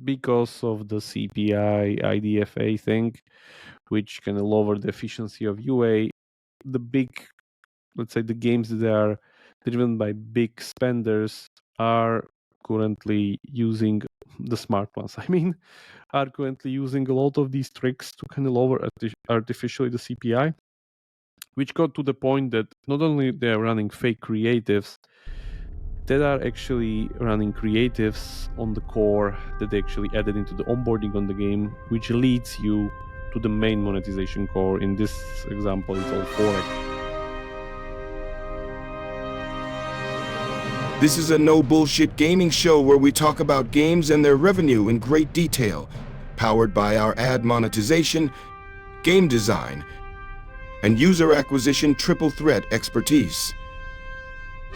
because of the CPI IDFA thing, which can lower the efficiency of UA. The big, let's say, the games that are driven by big spenders are currently using the smart ones. I mean, are currently using a lot of these tricks to kind of lower artificially the CPI, which got to the point that not only they're running fake creatives, that are actually running creatives on the core that they actually added into the onboarding on the game, which leads you to the main monetization core. In this example, it's all forex. This is a no bullshit gaming show where we talk about games and their revenue in great detail, powered by our ad monetization, game design, and user acquisition triple threat expertise.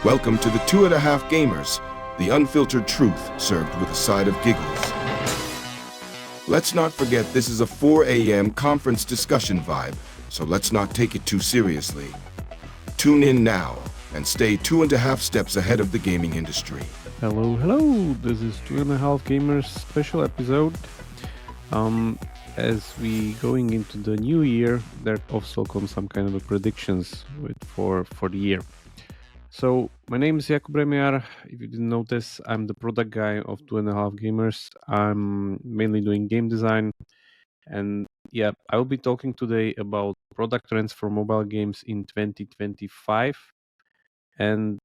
Welcome to the 2.5 Gamers, the unfiltered truth served with a side of giggles. Let's not forget this is a 4 a.m. conference discussion vibe, so let's not take it too seriously. Tune in now and stay 2.5 steps ahead of the gaming industry. Hello, this is 2.5 Gamers special episode. As we going into the new year, there also comes some kind of a predictions for the year. So my name is Jakub Remiar. If you didn't notice, I'm the product guy of 2.5 Gamers. I'm mainly doing game design, and yeah, I will be talking today about product trends for mobile games in 2025. And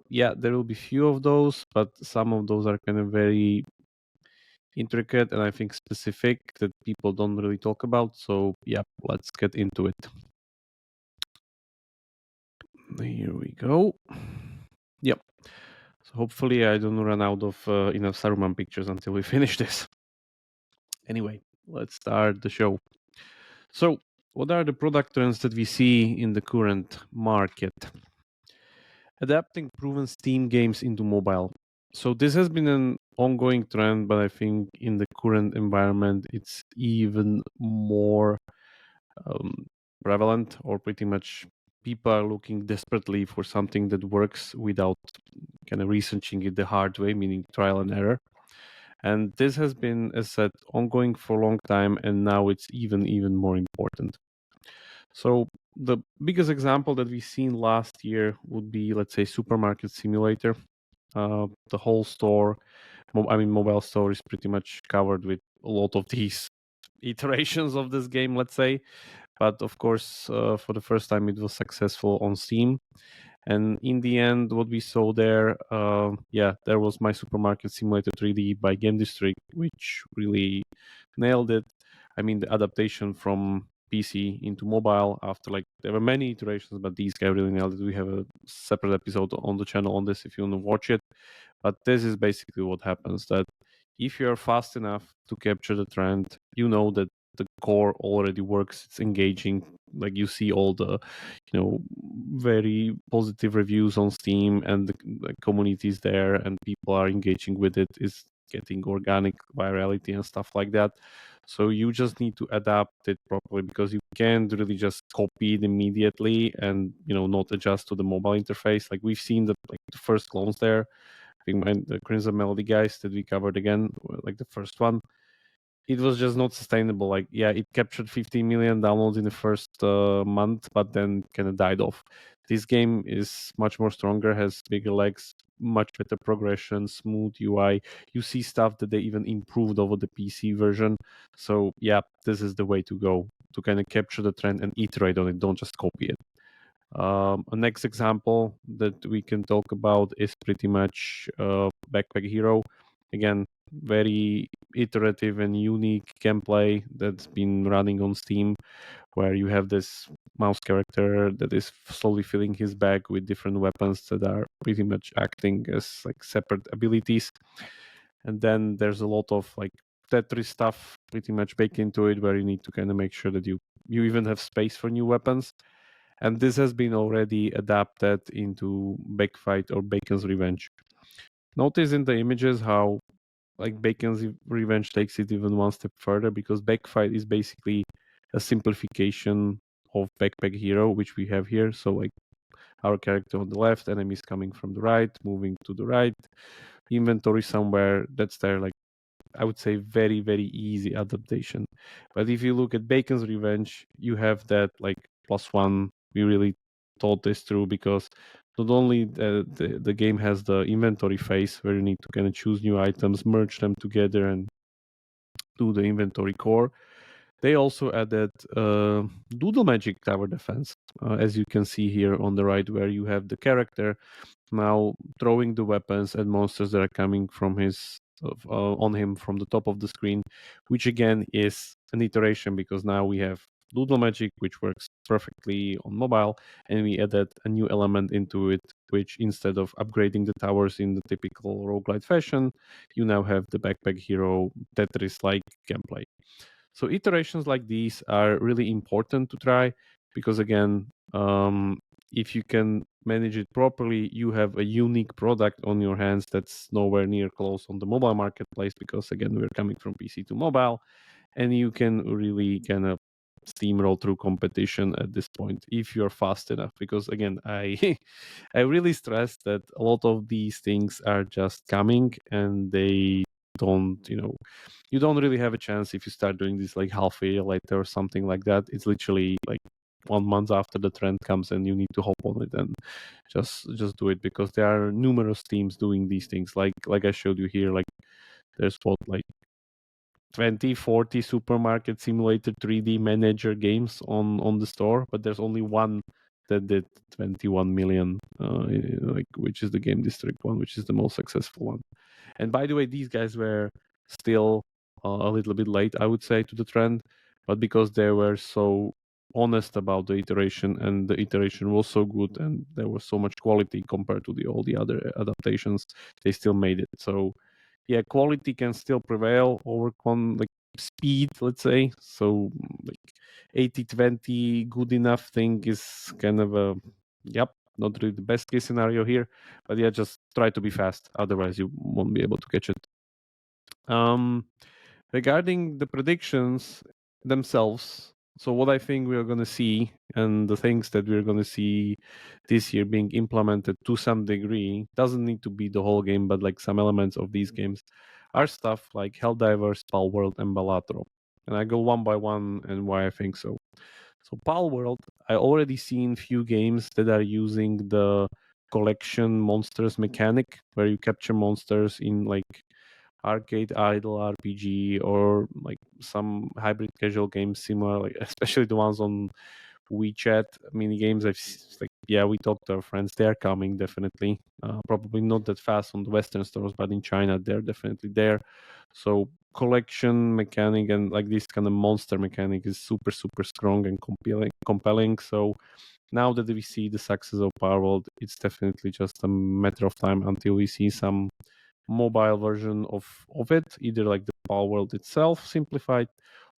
yeah, there will be few of those, but some of those are kind of very intricate and I think specific that people don't really talk about. So yeah, let's get into it. Here we go. Yep. So hopefully I don't run out of enough Saruman pictures until we finish this. Anyway, let's start the show. So what are the product trends that we see in the current market? Adapting proven Steam games into mobile. So this has been an ongoing trend, but I think in the current environment, it's even more prevalent, or pretty much people are looking desperately for something that works without kind of researching it the hard way, meaning trial and error. And this has been, as said, ongoing for a long time, and now it's even more important. So the biggest example that we've seen last year would be, let's say, Supermarket Simulator. The whole store, mobile store is pretty much covered with a lot of these iterations of this game, let's say. But of course, for the first time, it was successful on Steam. And in the end, what we saw there, there was My Supermarket Simulator 3D by Game District, which really nailed it. I mean, the adaptation from PC into mobile after there were many iterations, but these guys really nailed it. We have a separate episode on the channel on this if you want to watch it. But this is basically what happens, that if you're fast enough to capture the trend, you know that the core already works, it's engaging. Like you see all the, very positive reviews on Steam, and the communities there, and people are engaging with it. It's getting organic virality and stuff like that. So you just need to adapt it properly, because you can't really just copy it immediately and not adjust to the mobile interface. Like we've seen the first clones there. I think the Crimson Melody guys that we covered again, like the first one, it was just not sustainable. Like, yeah, it captured 15 million downloads in the first month, but then kind of died off. This game is much more stronger, has bigger legs, much better progression, smooth UI. You see stuff that they even improved over the PC version. So yeah, this is the way to go to kind of capture the trend and iterate on it. Don't just copy it. A next example that we can talk about is pretty much Backpack Hero. Again, very iterative and unique gameplay that's been running on Steam, where you have this mouse character that is slowly filling his bag with different weapons that are pretty much acting as separate abilities. And then there's a lot of Tetris stuff pretty much baked into it, where you need to kind of make sure that you even have space for new weapons. And this has been already adapted into Backfight or Bacon's Revenge. Notice in the images how Bacon's Revenge takes it even one step further, because Backfight is basically a simplification of Backpack Hero, which we have here. So our character on the left, enemies coming from the right, moving to the right, inventory somewhere, that's their I would say, very, very easy adaptation. But if you look at Bacon's Revenge, you have that like +1. We really thought this through because not only the game has the inventory phase where you need to kind of choose new items, merge them together, and do the inventory core. They also added Doodle Magic Tower Defense, as you can see here on the right, where you have the character now throwing the weapons at monsters that are coming from on him from the top of the screen, which again is an iteration because now we have Doodle Magic, which works perfectly on mobile, and we added a new element into it, which instead of upgrading the towers in the typical roguelite fashion, you now have the Backpack Hero Tetris-like gameplay. So iterations like these are really important to try because again, if you can manage it properly, you have a unique product on your hands that's nowhere near close on the mobile marketplace because again, we're coming from PC to mobile, and you can really kind of steamroll through competition at this point if you're fast enough. Because again, I I really stress that a lot of these things are just coming and they don't, you don't really have a chance if you start doing this like half a year later or something like that. It's literally like 1 month after the trend comes and you need to hop on it and just do it because there are numerous teams doing these things like I showed you here. Like there's what, like 20-40 supermarket simulator 3D manager games on the store, but there's only one that did 21 million, like, which is the Game District one, which is the most successful one. And by the way, these guys were still a little bit late, I would say, to the trend, but because they were so honest about the iteration and the iteration was so good and there was so much quality compared to all the other adaptations, they still made it. So yeah, quality can still prevail over like speed, let's say. So like 80-20 good enough thing is kind of a, yep, not really the best case scenario here, but yeah, just try to be fast, otherwise you won't be able to catch it. Regarding the predictions themselves, so what I think we are going to see and the things that we're going to see this year being implemented to some degree, doesn't need to be the whole game, but like some elements of these games are stuff like Helldivers, Palworld, and Balatro. And I go one by one and why I think so. So Palworld, I already seen few games that are using the collection monsters mechanic, where you capture monsters in like arcade idle RPG or like some hybrid casual games similar, like especially the ones on WeChat mini games. Like, yeah, we talked to our friends. They're coming definitely. Probably not that fast on the Western stores, but in China they're definitely there. So collection mechanic and like this kind of monster mechanic is super super strong and compelling. So now that we see the success of Power World, it's definitely just a matter of time until we see some mobile version of it, either like the Power World itself simplified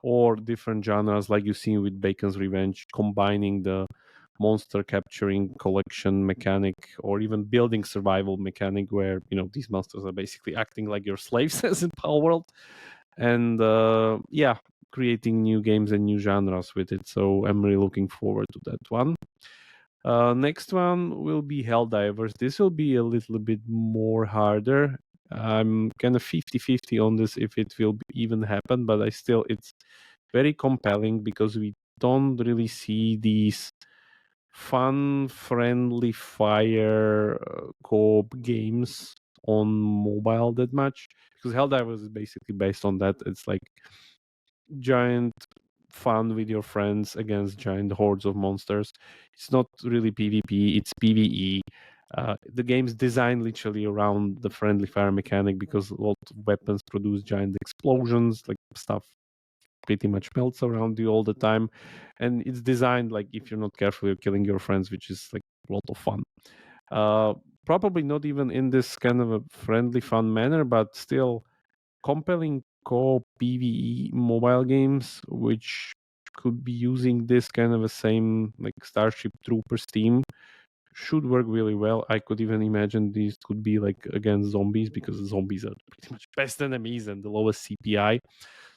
or different genres like you've seen with Bacon's Revenge, combining the monster capturing collection mechanic or even building survival mechanic where these monsters are basically acting like your slaves as in Power World, and yeah, creating new games and new genres with it. So I'm really looking forward to that one. Next one will be Helldivers. This will be a little bit more harder. I'm kind of 50-50 on this if it will even happen, but it's very compelling because we don't really see these fun, friendly fire co-op games on mobile that much, because Helldivers is basically based on that. It's like giant fun with your friends against giant hordes of monsters. It's not really PvP, it's PvE. The game's designed literally around the friendly fire mechanic because a lot of weapons produce giant explosions, like stuff pretty much melts around you all the time. And it's designed like if you're not careful, you're killing your friends, which is like a lot of fun. Probably not even in this kind of a friendly, fun manner, but still compelling co PvE mobile games, which could be using this kind of a same like Starship Troopers theme, should work really well. I could even imagine these could be like against zombies because zombies are pretty much best enemies and the lowest CPI.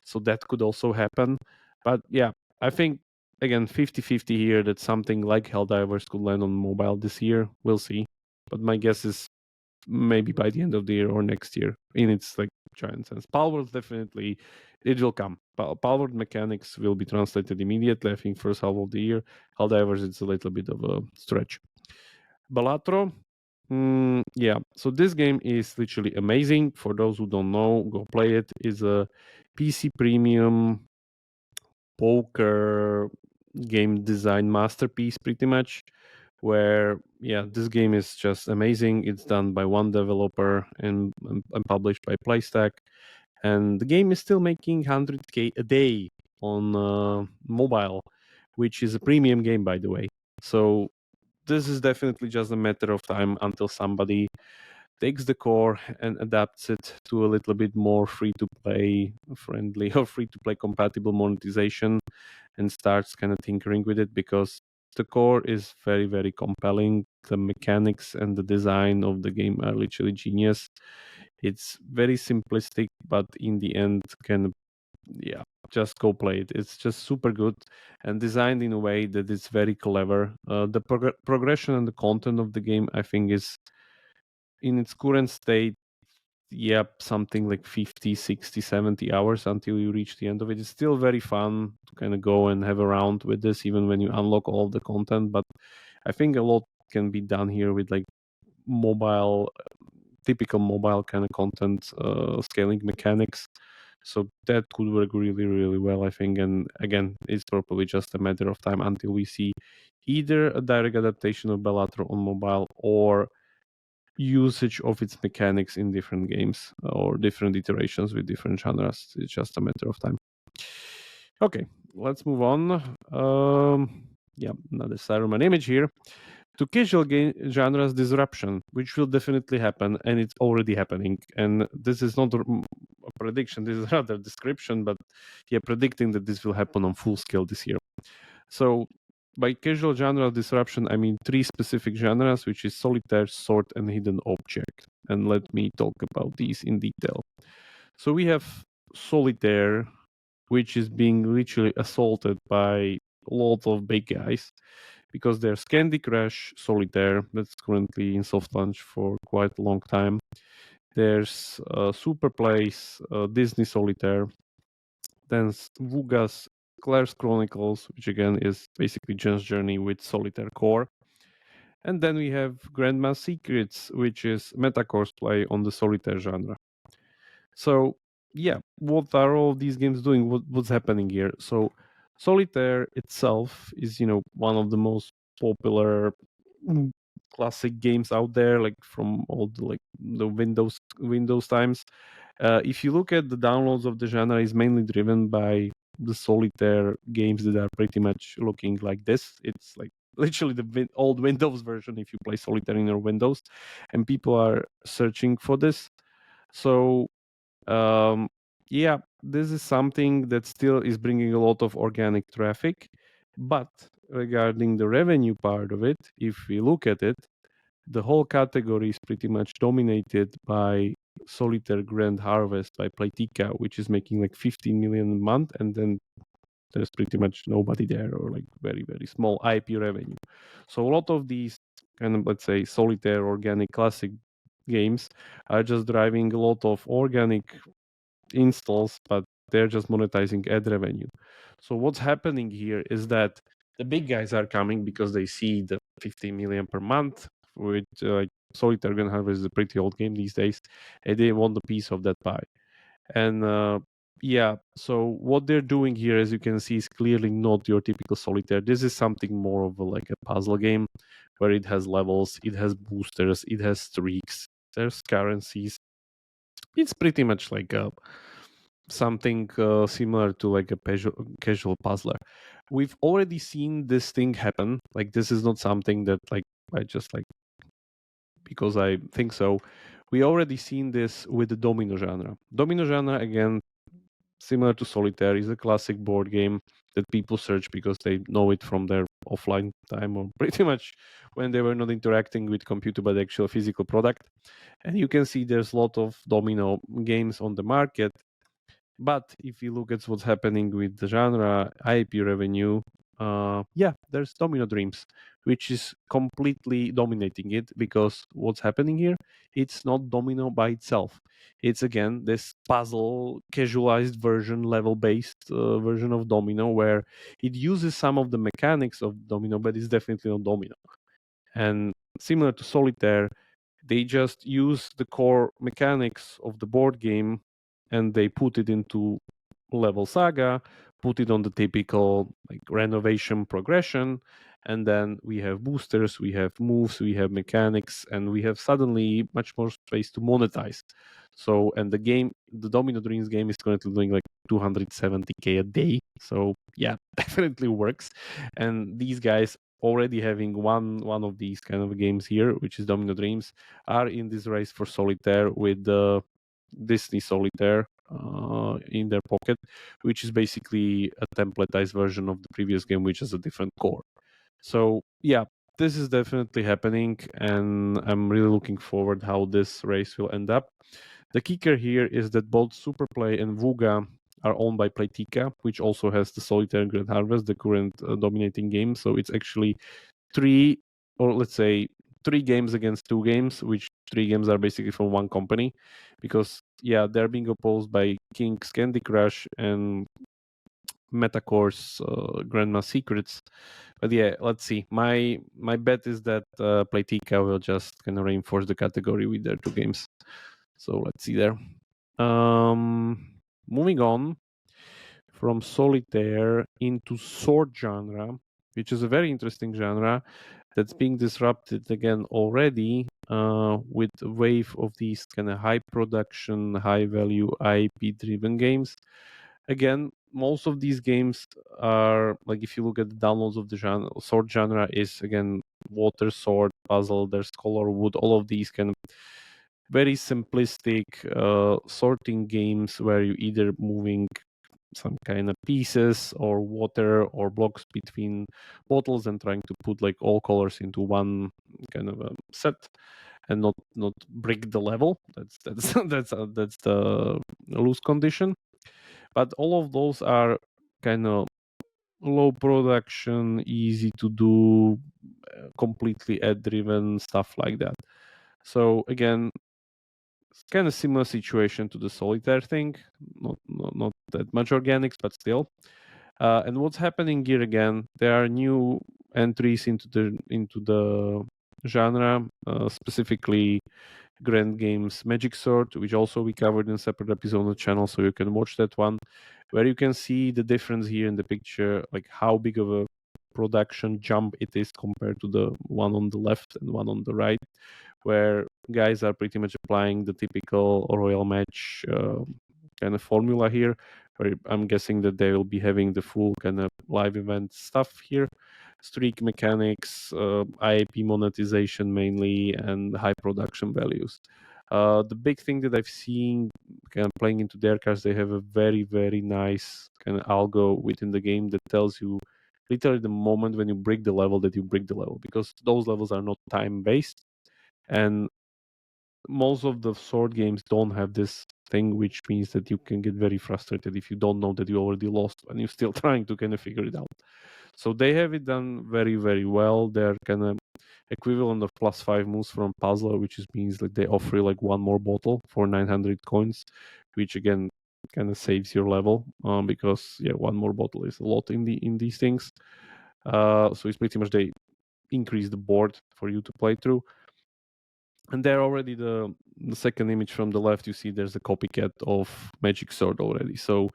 So that could also happen. But yeah, I think again 50-50 here that something like Helldivers could land on mobile this year. We'll see. But my guess is maybe by the end of the year or next year in its like giant sense. Palworld definitely it will come. Palworld mechanics will be translated immediately, I think first half of the year. However, it's a little bit of a stretch. Balatro, yeah. So this game is literally amazing. For those who don't know, go play it. It's a PC premium poker game design masterpiece, pretty much. Where yeah, this game is just amazing. It's done by one developer and published by Playstack, and the game is still making 100K a day on mobile, which is a premium game, by the way. So this is definitely just a matter of time until somebody takes the core and adapts it to a little bit more free to play friendly or free to play compatible monetization and starts kind of tinkering with it, because the core is very, very compelling. The mechanics and the design of the game are literally genius. It's very simplistic, but in the end kind of yeah, just go play it. It's just super good and designed in a way that it's very clever. The progression and the content of the game, I think, is in its current state, something like 50, 60, 70 hours until you reach the end of it. It's still very fun to kind of go and have a round with this, even when you unlock all the content. But I think a lot can be done here with like mobile, typical mobile kind of content scaling mechanics. So that could work really, really well, I think. And again, it's probably just a matter of time until we see either a direct adaptation of Balatro on mobile or usage of its mechanics in different games or different iterations with different genres. It's just a matter of time. Okay, let's move on. Another Saruman image here. To casual game genres disruption, which will definitely happen, and it's already happening. And this is not a prediction, this is rather a description, but predicting that this will happen on full scale this year. So by casual genre disruption, I mean three specific genres, which is solitaire, sort, and hidden object. And let me talk about these in detail. So we have solitaire, which is being literally assaulted by a lot of big guys, because there's Candy Crush Solitaire that's currently in soft launch for quite a long time. There's Super Plays, Disney Solitaire. Then Vuga's Claire's Chronicles, which again is basically Jen's Journey with Solitaire core. And then we have Grandma's Secrets, which is Metacore's play on the Solitaire genre. So what are all these games doing? What's happening here? So Solitaire itself is, one of the most popular classic games out there, like from all the Windows times. If you look at the downloads of the genre, is mainly driven by the Solitaire games that are pretty much looking like this. It's like literally the old Windows version if you play Solitaire in your Windows, and people are searching for this. So this is something that still is bringing a lot of organic traffic. But regarding the revenue part of it, if we look at it, the whole category is pretty much dominated by Solitaire Grand Harvest by Playtika, which is making like 15 million a month, and then there's pretty much nobody there, or like very, very small IP revenue. So a lot of these kind of, let's say, Solitaire organic classic games are just driving a lot of organic installs, but they're just monetizing ad revenue. So what's happening here is that the big guys are coming because they see the 15 million per month, with Solitaire Grand Harvest is a pretty old game these days, and they want a piece of that pie. And so what they're doing here, as you can see, is clearly not your typical Solitaire. This is something more of like a puzzle game, where it has levels, it has boosters, it has streaks, there's currencies. It's pretty much like something similar to like a casual puzzler. We've already seen this thing happen. Like, this is not something that like I just like because I think so. We already seen this with the domino genre. Domino genre, again, similar to Solitaire, is a classic board game that people search because they know it from their offline time, or pretty much when they were not interacting with computer but actual physical product. And you can see there's a lot of domino games on the market. But if you look at what's happening with the genre IP revenue, there's Domino Dreams, which is completely dominating it, because what's happening here, it's not domino by itself. It's again this puzzle casualized version, level based version of domino, where it uses some of the mechanics of domino, but it's definitely not domino. And similar to Solitaire, they just use the core mechanics of the board game and they put it into level saga, put it on the typical like renovation progression, and then we have boosters, we have moves, we have mechanics, and we have suddenly much more space to monetize. So, and the game, the Domino Dreams game is currently doing like 270k a day. So yeah, definitely works. And these guys already having one of these kind of games here, which is Domino Dreams, are in this race for Solitaire with the Disney Solitaire in their pocket, which is basically a templatized version of the previous game, which has a different core. So yeah, this is definitely happening, and I'm really looking forward how this race will end up. The kicker here is that both Superplay and Vuga are owned by Playtika, which also has the Solitaire and Grand Harvest, the current dominating game. So it's actually three, or let's say 3 games against 2 games, which 3 games are basically from one company, because yeah, they're being opposed by King's Candy Crush and Metacore's Grandma Secrets. But yeah, let's see. My bet is that Playtika will just kind of reinforce the category with their 2 games. So let's see there. Moving on from Solitaire into sword genre, which is a very interesting genre that's being disrupted again already with a wave of these kind of high production, high value IP driven games. Again, most of these games are like, if you look at the downloads of the genre, sword genre is again water, sword, puzzle, there's color, wood, all of these kind of very simplistic sorting games where you either moving some kind of pieces or water or blocks between bottles and trying to put like all colors into one kind of a set and not break the level. That's that's the loose condition. But all of those are kind of low production, easy to do, completely ad driven stuff like that. So again, it's kind of similar situation to the Solitaire thing. Not that much organics, but still. And what's happening here again? There are new entries into the genre, specifically Grand Games Magic Sword, which also we covered in a separate episode on the channel, so you can watch that one, where you can see the difference here in the picture, like how big of a production jump it is compared to the one on the left and one on the right, where guys are pretty much applying the typical royal match kind of formula here, where I'm guessing that they will be having the full kind of live event stuff here, streak mechanics, IP monetization mainly, and high production values. The big thing that I've seen kind of playing into their cards, they have a very, very nice kind of algo within the game that tells you literally the moment when you break the level that you break the level, because those levels are not time based. And most of the sword games don't have this thing, which means that you can get very frustrated if you don't know that you already lost and you're still trying to kind of figure it out. So they have it done very, very well. They're kind of equivalent of +5 moves from Puzzler, which means that they offer you like one more bottle for 900 coins, which again kind of saves your level, because yeah, one more bottle is a lot in these things. So it's pretty much they increase the board for you to play through. And there already the second image from the left, you see there's a copycat of Magic Sword already. So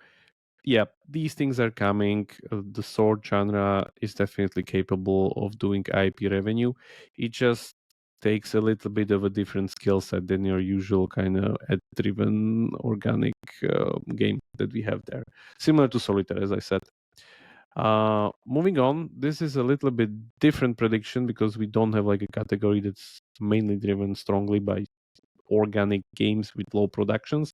yeah, these things are coming. The sword genre is definitely capable of doing IP revenue. It just takes a little bit of a different skill set than your usual kind of ad-driven organic game that we have there. Similar to Solitaire, as I said. Moving on, this is a little bit different prediction because we don't have like a category that's mainly driven strongly by organic games with low productions.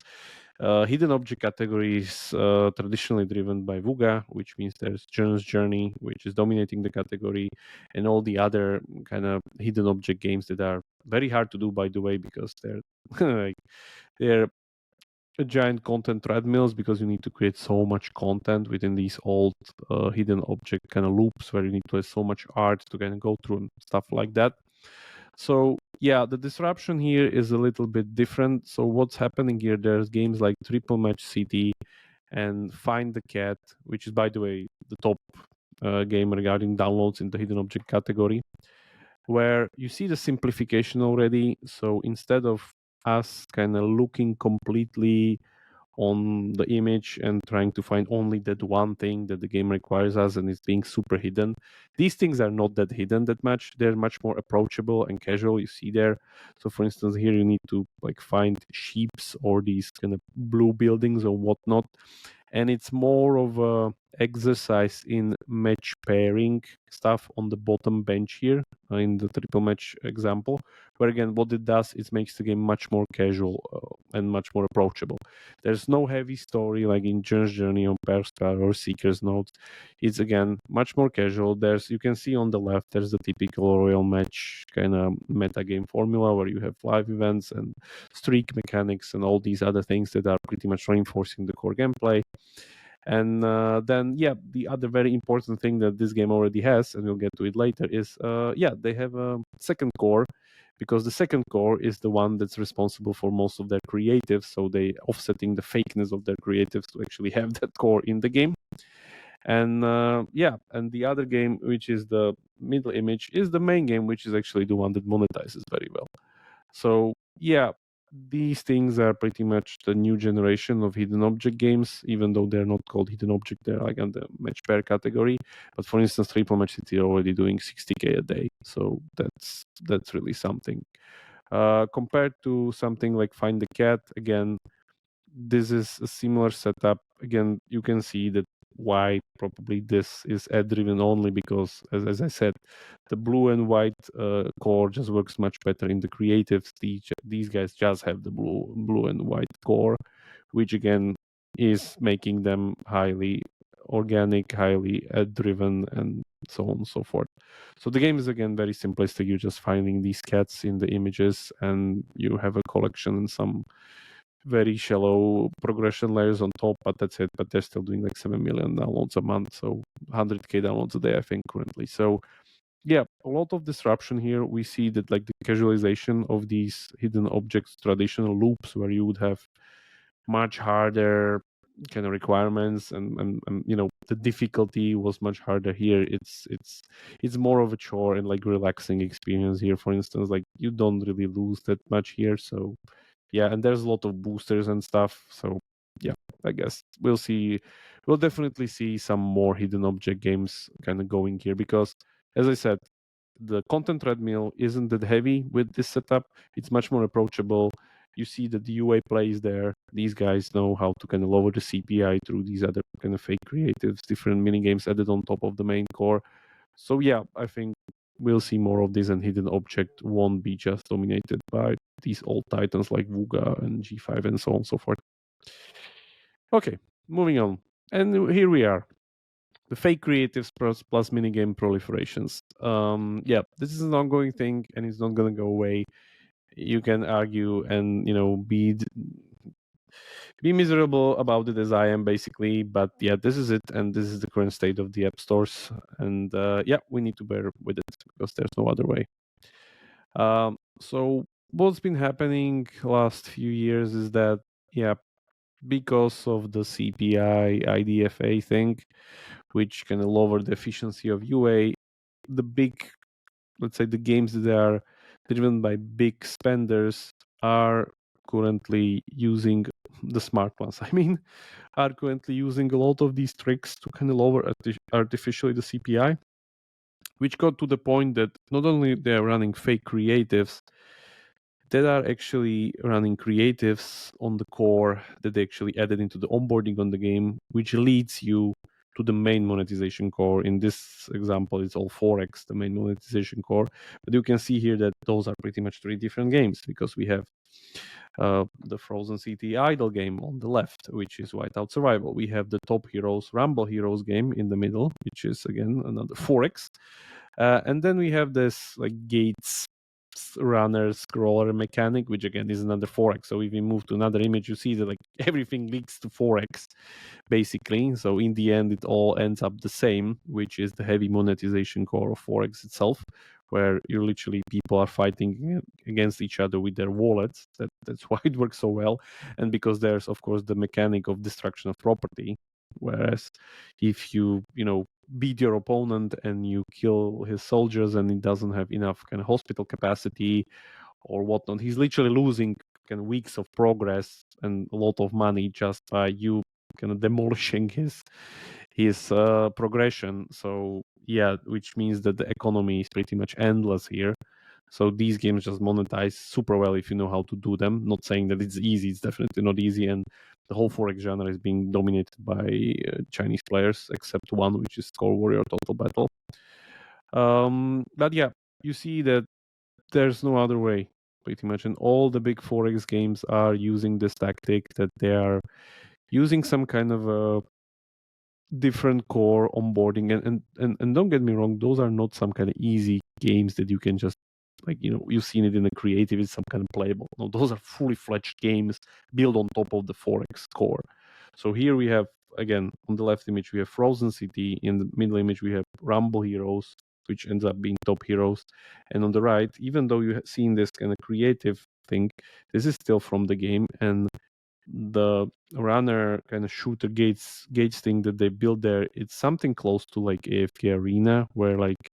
Hidden object category is traditionally driven by Vuga, which means there's Journey's Journey, which is dominating the category, and all the other kind of hidden object games that are very hard to do, by the way, because they're like they're giant content treadmills because you need to create so much content within these old hidden object kind of loops where you need to have so much art to kind of go through and stuff like that. So yeah, the disruption here is a little bit different. So what's happening here, there's games like Triple Match City and Find the Cat, which is, by the way, the top game regarding downloads in the hidden object category, where you see the simplification already. So instead of us kind of looking completely on the image and trying to find only that one thing that the game requires us and it's being super hidden, these things are not that hidden that much. They're much more approachable and casual. You see there. So for instance, here you need to like find sheeps or these kind of blue buildings or whatnot, and it's more of a exercise in match pairing stuff on the bottom bench here in the triple match example, where again what it does is makes the game much more casual and much more approachable. There's no heavy story like in Journey's Journey on Perstar or Seeker's Notes. It's again much more casual. There's, you can see on the left, there's the typical royal match kind of meta game formula where you have live events and streak mechanics and all these other things that are pretty much reinforcing the core gameplay. And then, yeah, the other very important thing that this game already has, and we'll get to it later, is they have a second core, because the second core is the one that's responsible for most of their creatives. So they offsetting the fakeness of their creatives to actually have that core in the game. And and the other game, which is the middle image, is the main game, which is actually the one that monetizes very well. So yeah, these things are pretty much the new generation of hidden object games, even though they're not called hidden object, they're like in the match pair category. But for instance, Triple Match City are already doing 60K a day, so that's really something. Compared to something like Find the Cat, again, this is a similar setup. Again, you can see that why probably this is ad driven only, because as I said, the blue and white core just works much better in the creatives. These guys just have the blue and white core, which again is making them highly organic, highly ad driven, and so on and so forth. So the game is again very simplistic. You're just finding these cats in the images, and you have a collection and some very shallow progression layers on top, but that's it. But they're still doing like 7 million downloads a month, so 100K downloads a day, I think, currently. So yeah, a lot of disruption here. We see that like the casualization of these hidden objects, traditional loops, where you would have much harder kind of requirements, and you know, the difficulty was much harder here. It's more of a chore and like relaxing experience here. For instance, like you don't really lose that much here. So yeah, and there's a lot of boosters and stuff. So yeah, I guess we'll see. We'll definitely see some more hidden object games kind of going here, because as I said, the content treadmill isn't that heavy with this setup. It's much more approachable. You see that the UA plays there. These guys know how to kind of lower the CPI through these other kind of fake creatives, different mini games added on top of the main core. So yeah, I think we'll see more of this, and hidden object won't be just dominated by these old titans like Vuga and G5 and so on and so forth. Okay, moving on. And here we are. The fake creatives plus minigame proliferations. Yeah, this is an ongoing thing, and it's not going to go away. You can argue and, you know, be miserable about it as I am, basically. But yeah, this is it, and this is the current state of the app stores. And yeah, we need to bear with it because there's no other way. So what's been happening last few years is that, yeah, because of the CPI IDFA thing, which can lower the efficiency of UA, the big, let's say, the games that are driven by big spenders are currently using the smart ones. I mean, are currently using a lot of these tricks to kind of lower artificially the CPI, which got to the point that not only they're running fake creatives, that are actually running creatives on the core that they actually added into the onboarding on the game, which leads you to the main monetization core. In this example, it's all 4x, the main monetization core. But you can see here that those are pretty much 3 different games, because we have the Frozen City Idle game on the left, which is Whiteout Survival. We have the Top Heroes Rumble Heroes game in the middle, which is again another 4x. And then we have this like Gates runner scroller mechanic, which again is another 4x. So if we move to another image, you see that like everything leads to 4x basically. So in the end, it all ends up the same, which is the heavy monetization core of 4x itself, where you literally people are fighting against each other with their wallets. That's why it works so well, and because there's of course the mechanic of destruction of property. Whereas if you beat your opponent and you kill his soldiers and he doesn't have enough kind of hospital capacity or whatnot, he's literally losing kind of weeks of progress and a lot of money just by you kind of demolishing his progression. So yeah, which means that the economy is pretty much endless here. So these games just monetize super well if you know how to do them. Not saying that it's easy, it's definitely not easy. And the whole Forex genre is being dominated by Chinese players, except one, which is Core Warrior Total Battle. But yeah, you see that there's no other way, pretty much. And all the big Forex games are using this tactic, that they are using some kind of a different core onboarding. And don't get me wrong, those are not some kind of easy games that you can just you've seen it in the creative, it's some kind of playable. No, those are fully fledged games built on top of the Forex core. So here we have, again, on the left image we have Frozen City, in the middle image we have Rumble Heroes, which ends up being Top Heroes, and on the right, even though you have seen this kind of creative thing, this is still from the game. And the runner kind of shooter gates thing that they built there, it's something close to like AFK Arena, where like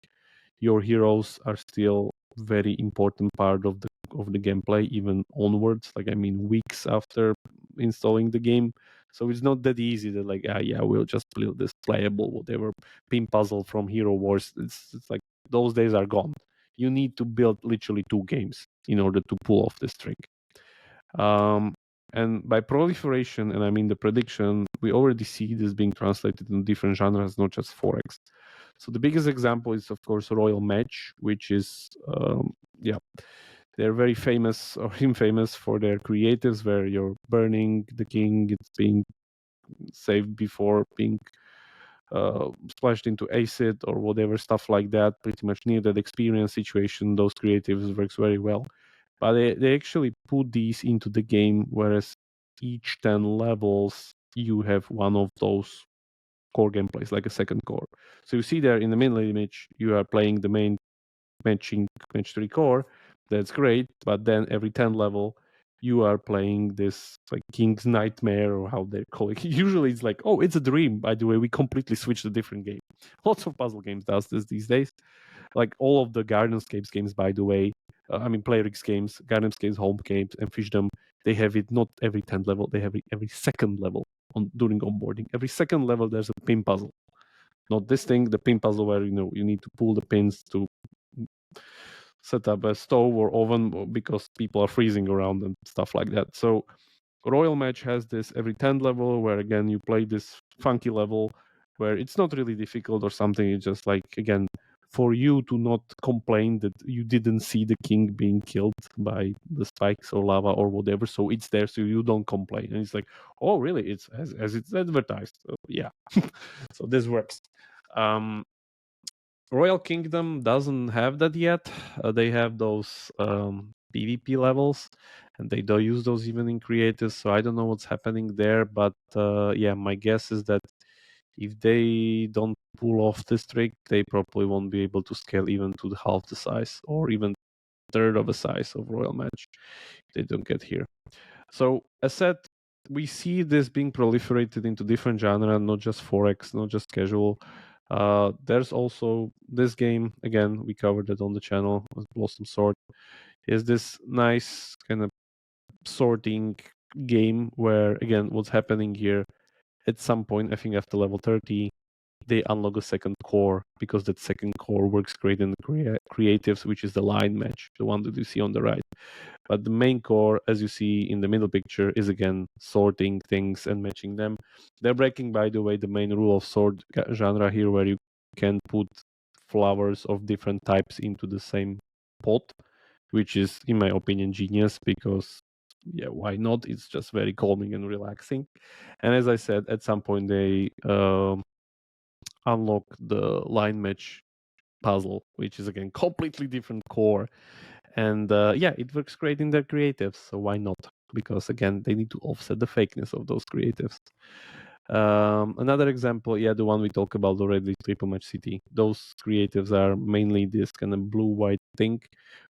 your heroes are still very important part of the gameplay, even onwards, like I mean weeks after installing the game. So it's not that easy that like yeah, we'll just build this playable whatever pin puzzle from Hero Wars. It's like those days are gone. You need to build literally 2 games in order to pull off this trick. And by proliferation, and I mean the prediction, we already see this being translated in different genres, not just Forex. So the biggest example is, of course, Royal Match, which is, they're very famous or infamous for their creatives, where you're burning the king, it's being saved before being splashed into acid or whatever stuff like that. Pretty much near that experience situation, those creatives works very well. But they actually put these into the game, whereas each 10 levels you have one of those core gameplays, like a second core. So you see there in the middle image, you are playing the main match 3 core. That's great, but then every 10 level, you are playing this like King's Nightmare, or how they call it. Usually it's like, oh, it's a dream. By the way, we completely switched a different game. Lots of puzzle games does this these days. Like all of the Gardenscapes games, by the way, Playrix games, Gardenscapes home games, and Fishdom, they have it not every 10th level, they have it every second level during onboarding. Every second level, there's a pin puzzle. Not this thing, the pin puzzle where you need to pull the pins to set up a stove or oven because people are freezing around and stuff like that. So Royal Match has this every 10th level, where again you play this funky level where it's not really difficult or something. It's just like, again, for you to not complain that you didn't see the king being killed by the spikes or lava or whatever. So it's there so you don't complain. And it's like, oh, really? It's as it's advertised. So, yeah. So this works. Royal Kingdom doesn't have that yet. They have those PvP levels, and they don't use those even in creatives. So I don't know what's happening there, but yeah, my guess is that if they don't pull off this trick, they probably won't be able to scale even to the half the size or even third of the size of Royal Match. If they don't get here. So as said, we see this being proliferated into different genre, not just Forex, not just casual. There's also this game, again, we covered it on the channel, Blossom Sword, is this nice kind of sorting game where, again, what's happening here, at some point, I think after level 30, they unlock a second core, because that second core works great in the creatives, which is the line match, the one that you see on the right. But the main core, as you see in the middle picture, is again sorting things and matching them. They're breaking, by the way, the main rule of sword genre here, where you can put flowers of different types into the same pot, which is, in my opinion, genius, because yeah, why not? It's just very calming and relaxing. And as I said, at some point they unlock the line match puzzle, which is again completely different core. And yeah, it works great in their creatives, so why not? Because again, they need to offset the fakeness of those creatives. Another example, yeah, the one we talked about already, Triple Match City. Those creatives are mainly this kind of blue-white thing,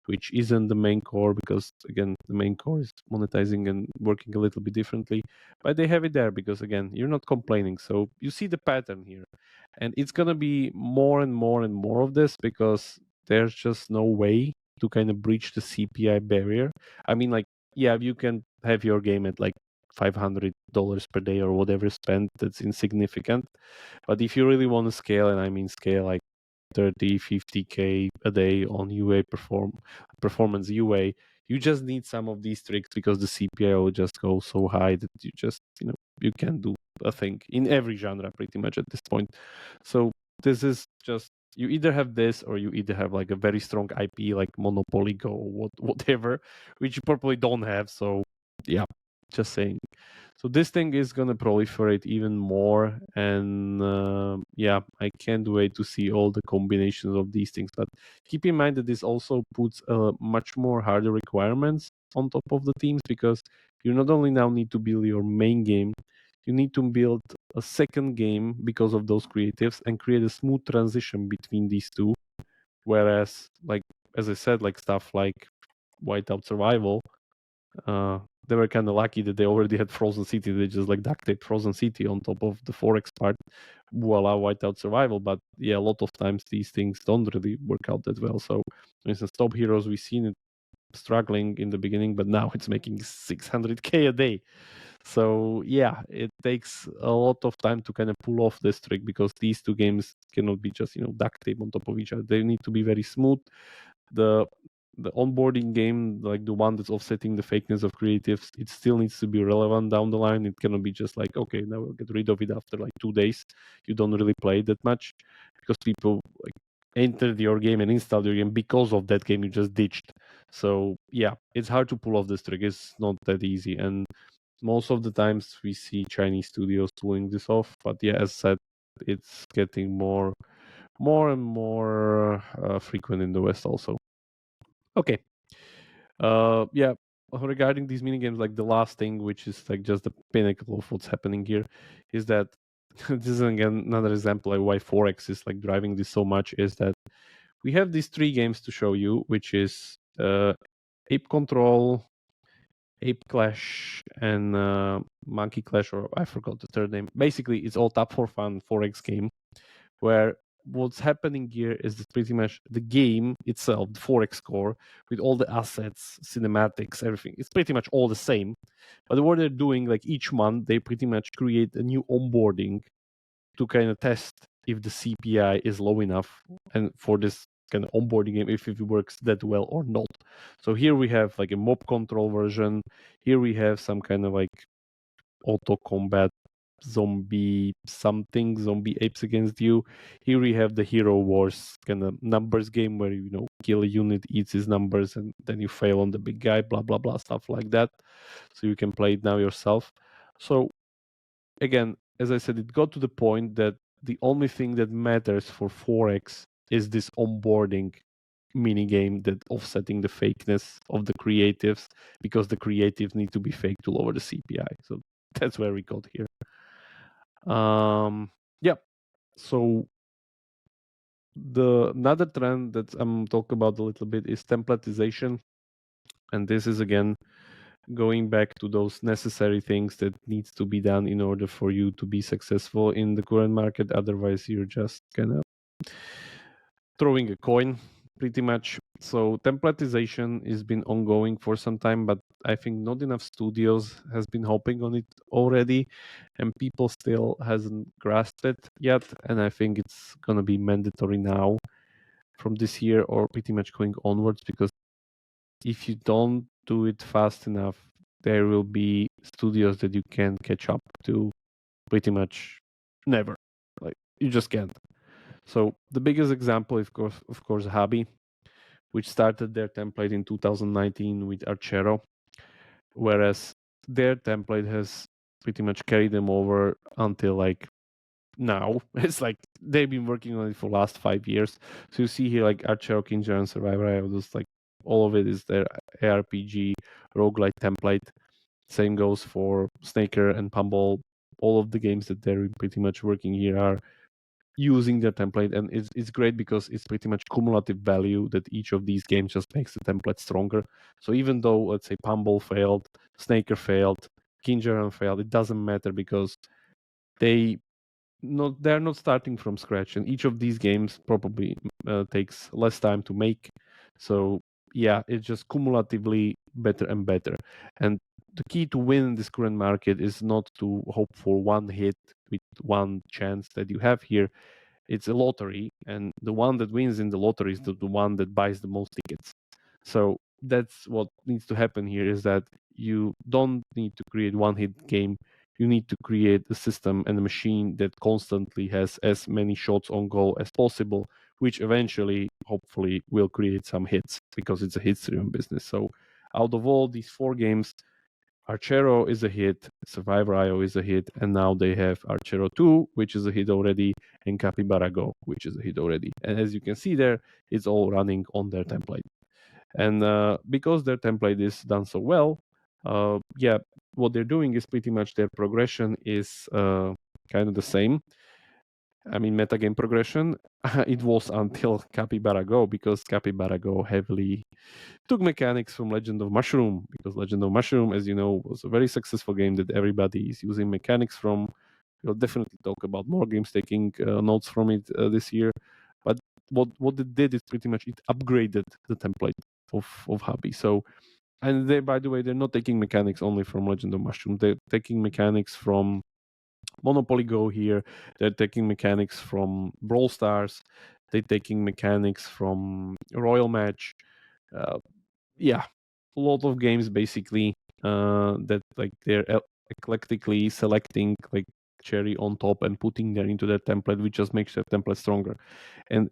which isn't the main core, because again, the main core is monetizing and working a little bit differently. But they have it there because again, you're not complaining, so you see the pattern here, and it's gonna be more and more and more of this because there's just no way to kind of breach the CPI barrier. I mean, like, yeah, you can have your game at like $500 per day or whatever spent, that's insignificant. But if you really want to scale, and I mean scale like 30, 50K a day on performance UA, you just need some of these tricks because the CPI will just go so high that you just, you can do a thing in every genre pretty much at this point. So this is just, you either have this or you either have like a very strong IP like Monopoly Go or whatever, which you probably don't have. So yeah, just saying. So this thing is gonna proliferate even more, and yeah, I can't wait to see all the combinations of these things. But keep in mind that this also puts much more harder requirements on top of the teams, because you not only now need to build your main game, you need to build a second game because of those creatives and create a smooth transition between these two. Whereas, like, as I said, like stuff like Whiteout Survival, they were kind of lucky that they already had Frozen City. They just like duct taped Frozen City on top of the Forex part, voila, Whiteout Survival. But yeah, a lot of times these things don't really work out that well. So, for instance, Top Heroes, we've seen it struggling in the beginning, but now it's making 600K a day. So yeah, it takes a lot of time to kind of pull off this trick, because these two games cannot be just duct tape on top of each other. They need to be very smooth. The onboarding game, like the one that's offsetting the fakeness of creatives, it still needs to be relevant down the line. It cannot be just like, okay, now we'll get rid of it after like 2 days. You don't really play it that much, because people like entered your game and installed your game because of that game you just ditched. So yeah, it's hard to pull off this trick. It's not that easy, and most of the times we see Chinese studios pulling this off. But yeah, as said, it's getting more and more frequent in the West also. Okay. Yeah. Regarding these mini games, like the last thing, which is like just the pinnacle of what's happening here, is that this is again another example like why Forex is like driving this so much, is that we have these 3 games to show you, which is Ape Control, Ape Clash, and Monkey Clash, or I forgot the third name. Basically, it's all Tap for Fun Forex game, where what's happening here is that pretty much the game itself, the Forex core, with all the assets, cinematics, everything, it's pretty much all the same. But what they're doing, like each month, they pretty much create a new onboarding to kind of test if the CPI is low enough, and for this kind of onboarding game, if it works that well or not. So here we have like a mob control version. Here we have some kind of like auto combat zombie apes against you. Here we have the hero wars kind of numbers game where kill a unit, eats his numbers, and then you fail on the big guy, blah blah blah, stuff like that. So you can play it now yourself. So again, as I said, it got to the point that the only thing that matters for Forex is this onboarding mini game, that offsetting the fakeness of the creatives, because the creatives need to be fake to lower the CPI. So that's where we got here. Yeah. So the another trend that I'm talking about a little bit is templatization, and this is again going back to those necessary things that needs to be done in order for you to be successful in the current market. Otherwise, you're just kind of throwing a coin, pretty much. So templatization has been ongoing for some time, but I think not enough studios has been hopping on it already, and people still hasn't grasped it yet. And I think it's gonna be mandatory now from this year, or pretty much going onwards, because if you don't do it fast enough, there will be studios that you can catch up to pretty much never. Like, you just can't. So the biggest example, of course, Hobby, which started their template in 2019 with Archero, whereas their template has pretty much carried them over until like now. It's like they've been working on it for the last 5 years. So you see here like Archero, Kinja, and Survivor. I have those like all of it is their ARPG roguelite template. Same goes for Snaker and Pummel. All of the games that they're pretty much working here are using their template, and it's great because it's pretty much cumulative value that each of these games just makes the template stronger. So even though, let's say, Pummel failed, Snaker failed, Kinjaran failed, it doesn't matter because they're not starting from scratch, and each of these games probably takes less time to make. So yeah, it's just cumulatively better and better. And the key to win in this current market is not to hope for one hit with one chance that you have here. It's a lottery, and the one that wins in the lottery is the one that buys the most tickets. So that's what needs to happen here, is that you don't need to create one hit game. You need to create a system and a machine that constantly has as many shots on goal as possible, which eventually, hopefully, will create some hits, because it's a hits-driven business. So out of all these 4 games, Archero is a hit, Survivor IO is a hit, and now they have Archero 2, which is a hit already, and Capybara Go, which is a hit already. And as you can see there, it's all running on their template. And because their template is done so well, what they're doing is pretty much their progression is kind of the same. I mean, metagame progression. It was until Capybara Go, because Capybara Go heavily took mechanics from Legend of Mushroom, because Legend of Mushroom, as you know, was a very successful game that everybody is using mechanics from. We'll definitely talk about more games taking notes from it this year. But what it did is pretty much it upgraded the template of Hobby. So, and they, by the way, they're not taking mechanics only from Legend of Mushroom. They're taking mechanics from Monopoly Go here. They're taking mechanics from Brawl Stars. They're taking mechanics from Royal Match. Uh, yeah, a lot of games basically that like they're eclectically selecting like cherry on top and putting that into their template, which just makes their template stronger. And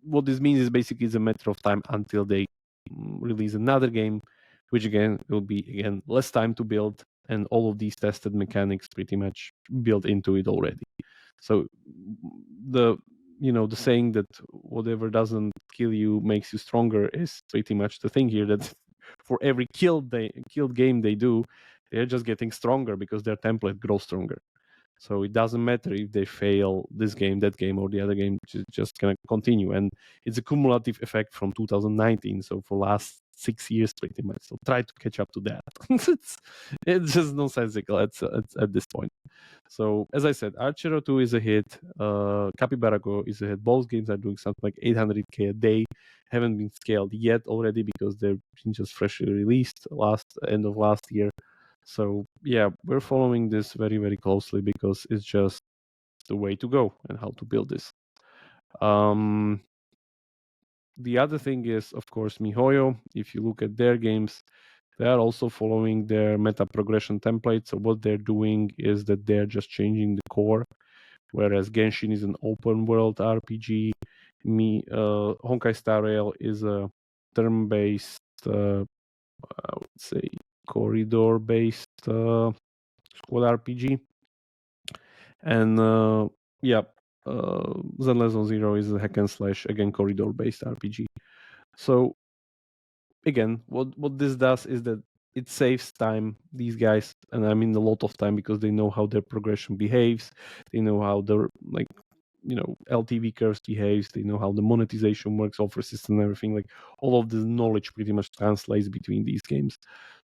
what this means is basically it's a matter of time until they release another game, which again will be again less time to build, and all of these tested mechanics pretty much built into it already. So the the saying that whatever doesn't kill you makes you stronger is pretty much the thing here, that for every killed game they do, they're just getting stronger because their template grows stronger. So it doesn't matter if they fail this game, that game, or the other game, just gonna continue. And it's a cumulative effect from 2019, so for last 6 years pretty much. So try to catch up to that. it's just nonsensical at this point. So as I said, Archero 2 is a hit, Capybara Go is a hit. Both games are doing something like 800k a day, haven't been scaled yet already because they're just freshly released end of last year. So yeah, we're following this very, very closely because it's just the way to go and how to build this. The other thing is, of course, MiHoYo. If you look at their games, they are also following their meta progression template. So what they're doing is that they're just changing the core. Whereas Genshin is an open world RPG, Honkai Star Rail is a turn-based, I would say, corridor-based squad RPG. And Zenless Zone Zero is a hack and slash, again, corridor-based RPG. So again, what this does is that it saves time. These guys, and I mean a lot of time, because they know how their progression behaves. They know how the LTV curves behaves. They know how the monetization works, offer system, and everything. Like all of this knowledge pretty much translates between these games.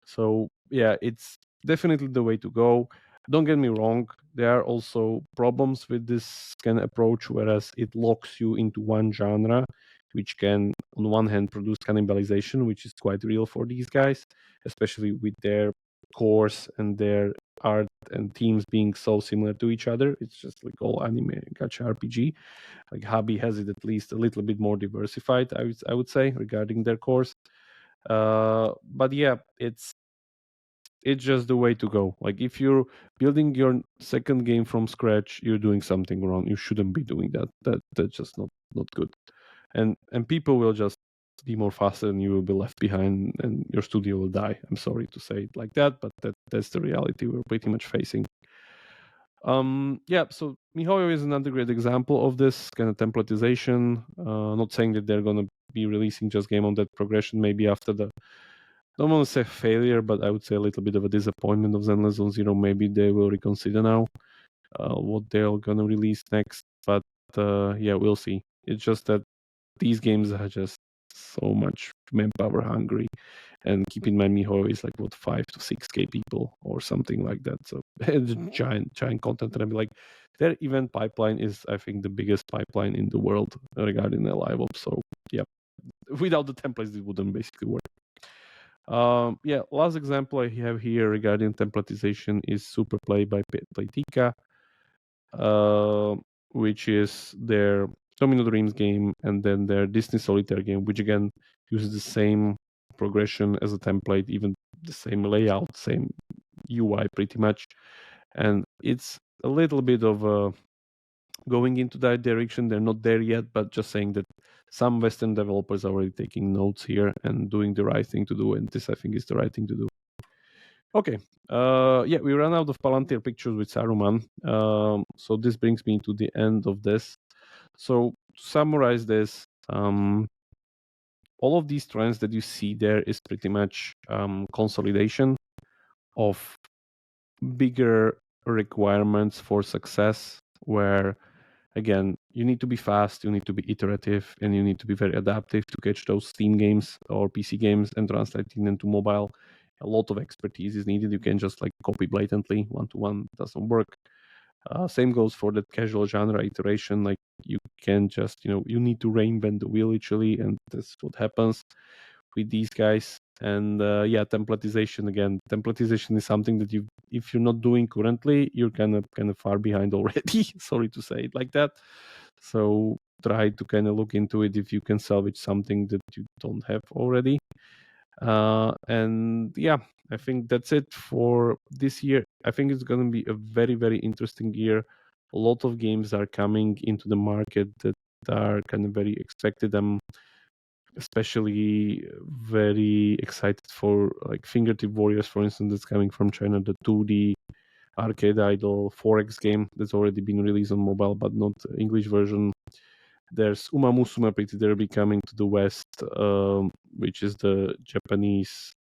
So yeah, it's definitely the way to go. Don't get me wrong, there are also problems with this kind of approach, whereas it locks you into one genre, which can, on one hand, produce cannibalization, which is quite real for these guys, especially with their cores and their art and themes being so similar to each other. It's just like all anime gacha RPG. Like Hobby has it at least a little bit more diversified, I would say, regarding their cores. But yeah, it's just the way to go. Like if you're building your second game from scratch, you're doing something wrong. You shouldn't be doing that. That's just not good. And people will just be more faster, and you will be left behind, and your studio will die. I'm sorry to say it like that, but that's the reality we're pretty much facing. So MiHoYo is another great example of this kind of templatization. Not saying that they're gonna be releasing just game on that progression maybe after the, I don't want to say failure, but I would say a little bit of a disappointment of Zenless Zone Zero. Maybe they will reconsider now what they're gonna release next. But yeah, we'll see. It's just that these games are just so much manpower hungry, and keep in mind Miho is like what 5 to 6K people or something like that. So it's giant content, and I'm like, their event pipeline is, I think, the biggest pipeline in the world regarding their live ops. So yeah, without the templates, it wouldn't basically work. Yeah, last example I have here regarding templatization is Super Play by Playtika, which is their Domino Dreams game, and then their Disney Solitaire game, which again uses the same progression as a template, even the same layout, same UI pretty much. And it's a little bit of going into that direction. They're not there yet, but just saying that some Western developers are already taking notes here and doing the right thing to do. And this, I think, is the right thing to do. Okay. Yeah, we ran out of Palantir pictures with Saruman. So this brings me to the end of this. So to summarize this, all of these trends that you see there is pretty much consolidation of bigger requirements for success, where again, you need to be fast, you need to be iterative, and you need to be very adaptive to catch those Steam games or PC games and translating them to mobile. A lot of expertise is needed. You can just like copy blatantly, one-to-one doesn't work. Same goes for that casual genre iteration. Like you can just, you need to reinvent the wheel literally, and that's what happens with these guys. And yeah, templatization again. Templatization is something that if you're not doing currently, you're kind of far behind already. Sorry to say it like that. So try to kind of look into it if you can salvage something that you don't have already. And yeah, I think that's it for this year. I think it's going to be a very, very interesting year. A lot of games are coming into the market that are kind of very expected. I'm especially very excited for like Fingertip Warriors, for instance, that's coming from China, the 2D arcade idol 4X game that's already been released on mobile, but not English version. There's Uma Musume Pretty Derby coming to the West, which is the Japanese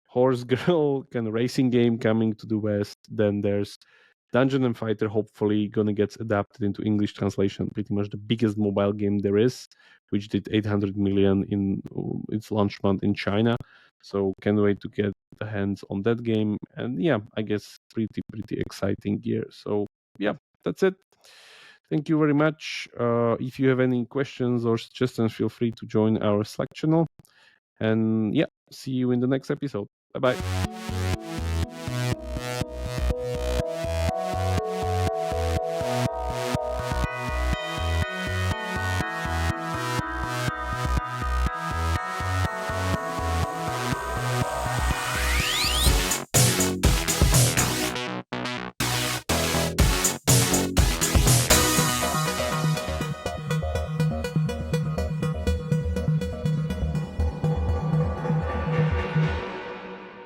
horse girl kind of racing game coming to the West. Then there's Dungeon and Fighter, hopefully gonna get adapted into English translation. Pretty much the biggest mobile game there is, which did 800 million in its launch month in China. So can't wait to get the hands on that game. And yeah, I guess pretty exciting year. So yeah, that's it. Thank you very much. If you have any questions or suggestions, feel free to join our Slack channel. And yeah, see you in the next episode. Bye bye.